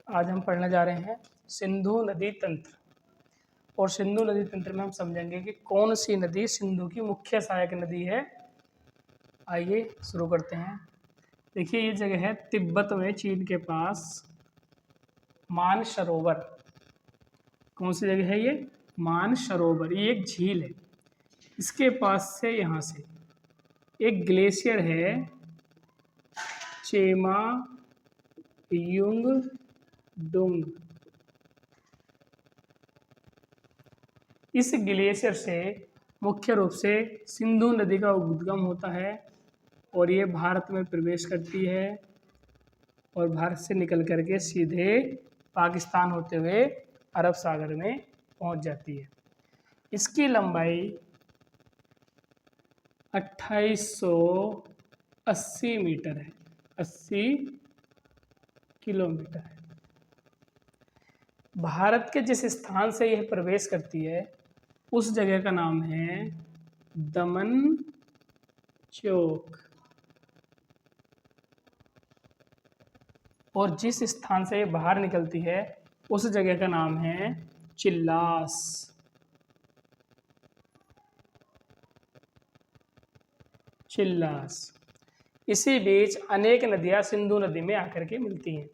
आज हम पढ़ने जा रहे हैं सिंधु नदी तंत्र। और सिंधु नदी तंत्र में हम समझेंगे कि कौन सी नदी सिंधु की मुख्य सहायक नदी है। आइए शुरू करते हैं। देखिए ये जगह है तिब्बत में, चीन के पास, मानसरोवर। कौन सी जगह है ये? मानसरोवर। ये एक झील है। इसके पास से यहाँ से एक ग्लेशियर है, चेमा युंग डुंग। इस ग्लेशियर से मुख्य रूप से सिंधु नदी का उद्गम होता है और ये भारत में प्रवेश करती है और भारत से निकल करके सीधे पाकिस्तान होते हुए अरब सागर में पहुंच जाती है। इसकी लंबाई 2880 मीटर है, 80 किलोमीटर है। भारत के जिस स्थान से यह प्रवेश करती है उस जगह का नाम है दमन चौक, और जिस स्थान से ये बाहर निकलती है उस जगह का नाम है चिल्लास। चिल्लास। इसी बीच अनेक नदियां सिंधु नदी में आकर के मिलती हैं।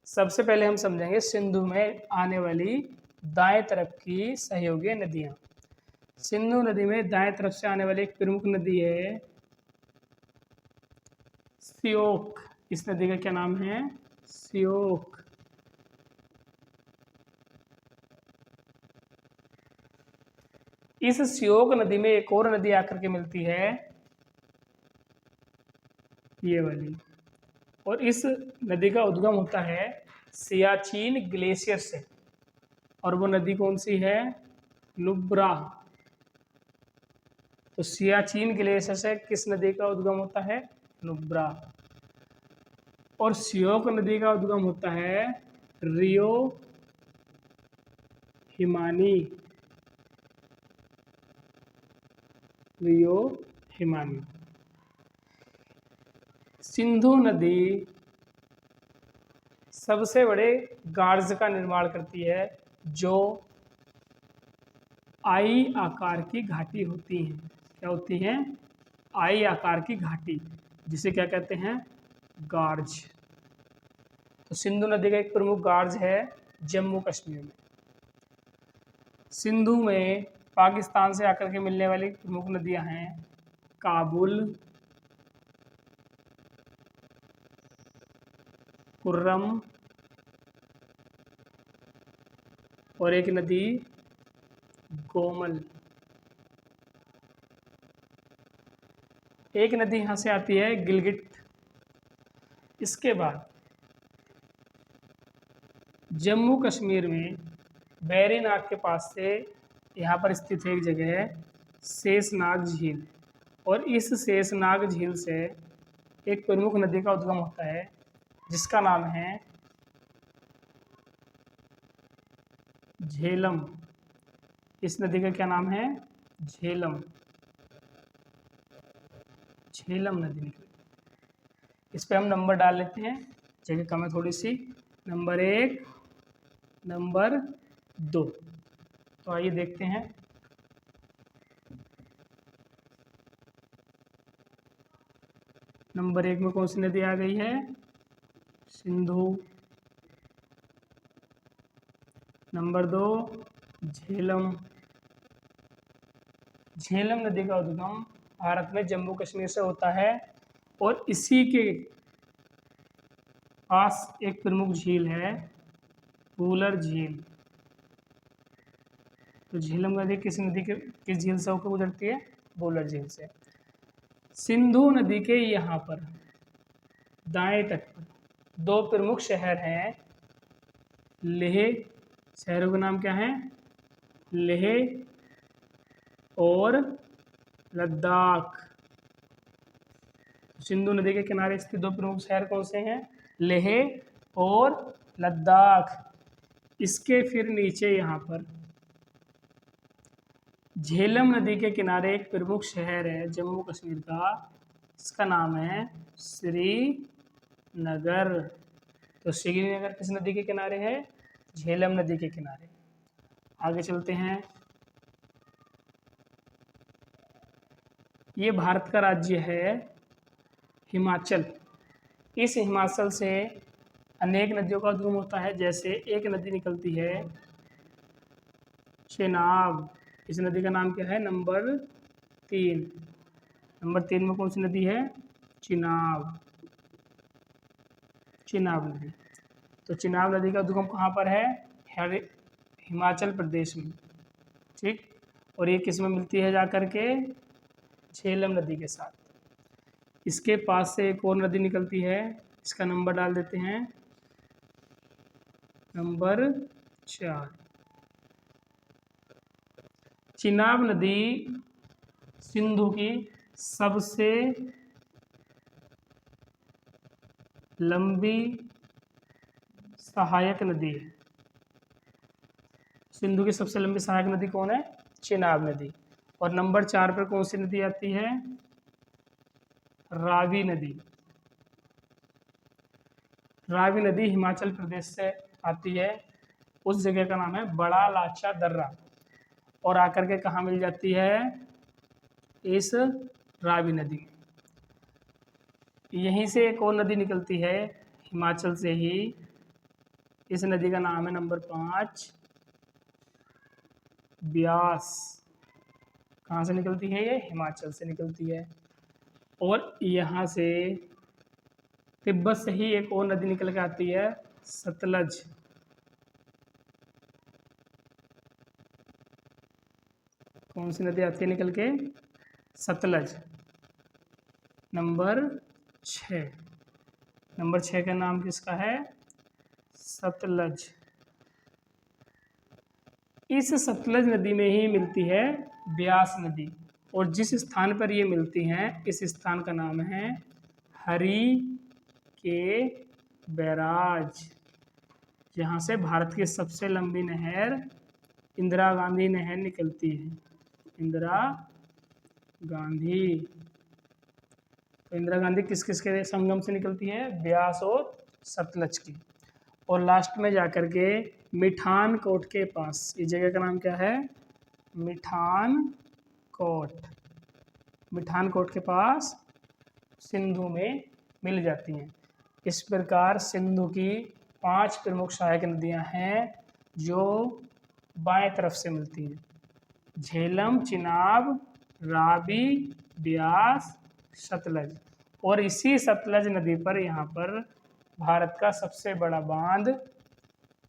सबसे पहले हम समझेंगे सिंधु में आने वाली दाएं तरफ की सहयोगी नदियां। सिंधु नदी में दाएं तरफ से आने वाली एक प्रमुख नदी है श्योक। इस नदी का क्या नाम है? श्योक। इस श्योक नदी में एक और नदी आकर के मिलती है, ये वाली, और इस नदी का उद्गम होता है सियाचिन ग्लेशियर से। और वो नदी कौन सी है? नुब्रा। तो सियाचिन ग्लेशियर से किस नदी का उद्गम होता है? नुब्रा। और श्योक नदी का उद्गम होता है रियो हिमानी। रियो हिमानी। सिंधु नदी सबसे बड़े गार्ज का निर्माण करती है जो आई आकार की घाटी होती हैं। क्या होती हैं? आई आकार की घाटी, जिसे क्या कहते हैं? गार्ज। तो सिंधु नदी का एक प्रमुख गार्ज है जम्मू कश्मीर में। सिंधु में पाकिस्तान से आकर के मिलने वाली प्रमुख नदियां हैं काबुल, कुर्रम, और एक नदी गोमल। एक नदी यहाँ से आती है गिलगिट। इसके बाद जम्मू कश्मीर में बैरीनाग के पास से यहाँ पर स्थित एक जगह है शेषनाग झील, और इस शेषनाग झील से एक प्रमुख नदी का उद्गम होता है जिसका नाम है झेलम। इस नदी का क्या नाम है? झेलम। झेलम नदी निकली। इस पे हम नंबर डाल लेते हैं, जगह कम है थोड़ी सी। Number 1, number 2। तो आइए देखते हैं। नंबर 1 में कौन सी नदी आ गई है? सिंधु। नंबर 2 झेलम। झेलम नदी का उद्गम भारत में जम्मू कश्मीर से होता है और इसी के पास एक प्रमुख झील है वूलर झील। तो झेलम नदी किस झील से होकर गुजरती है? वूलर झील से। सिंधु नदी के यहाँ पर दाएं तट पर 2 प्रमुख शहर हैं। लेह, शहरों का नाम क्या है? लेह और लद्दाख। सिंधु नदी के किनारे स्थित 2 प्रमुख शहर कौन से हैं? लेह और लद्दाख। इसके फिर नीचे यहाँ पर झेलम नदी के किनारे एक प्रमुख शहर है जम्मू कश्मीर का, इसका नाम है श्रीनगर। तो श्रीनगर किस नदी के किनारे है? झेलम नदी के किनारे। आगे चलते हैं। ये भारत का राज्य है हिमाचल। इस हिमाचल से अनेक नदियों का उद्गम होता है। जैसे एक नदी निकलती है चेनाब। इस नदी का नाम क्या है? नंबर 3। नंबर 3 में कौन सी नदी है? चिनाब। चिनाब नदी। तो चिनाब नदी का उद्गम कहाँ पर है? हिमाचल प्रदेश में। ठीक। और ये किस में मिलती है जाकर के? झेलम नदी के साथ। इसके पास से एक और नदी निकलती है, इसका नंबर डाल देते हैं नंबर 4। चिनाब नदी सिंधु की सबसे लंबी सहायक नदी है। सिंधु की सबसे लंबी सहायक नदी कौन है? चिनाब नदी। और नंबर 4 पर कौन सी नदी आती है? रावी नदी। रावी नदी हिमाचल प्रदेश से आती है। उस जगह का नाम है बड़ा लाचा दर्रा। और आकर के कहाँ मिल जाती है? इस रावी नदी में। यहीं से एक और नदी निकलती है हिमाचल से ही। इस नदी का नाम है नंबर 5 ब्यास। कहाँ से निकलती है ये? हिमाचल से निकलती है। और यहाँ से तिब्बत से ही एक और नदी निकल के आती है सतलज। कौन सी नदी आती है निकल के? सतलज। नंबर 6। नंबर 6 का नाम किसका है? सतलज। इस सतलज नदी में ही मिलती है ब्यास नदी। और जिस स्थान पर ये मिलती हैं, इस स्थान का नाम है हरी के बैराज, जहाँ से भारत की सबसे लंबी नहर इंदिरा गांधी नहर निकलती है। इंदिरा गांधी। तो इंदिरा गांधी किस किस के संगम से निकलती है? ब्यास और सतलज की। और लास्ट में जाकर के मिठान कोट के पास, इस जगह का नाम क्या है? मिठान कोट। मिठान कोट के पास सिंधु में मिल जाती हैं। इस प्रकार सिंधु की 5 प्रमुख सहायक नदियां हैं जो बाएं तरफ से मिलती हैं। झेलम, चिनाब, रावी, ब्यास, सतलज। और इसी सतलज नदी पर यहाँ पर भारत का सबसे बड़ा बांध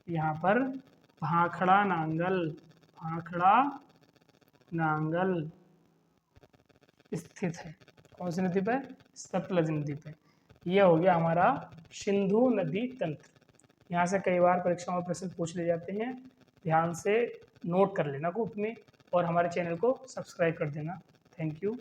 यहाँ पर भाखड़ा नांगल, भाखड़ा नांगल स्थित है। कौन सी नदी पर? सतलज नदी पर। यह हो गया हमारा सिंधु नदी तंत्र। यहाँ से कई बार परीक्षाओं में प्रश्न पूछ ले जाते हैं, ध्यान से नोट कर लेना कॉपी में और हमारे चैनल को सब्सक्राइब कर देना। Thank you.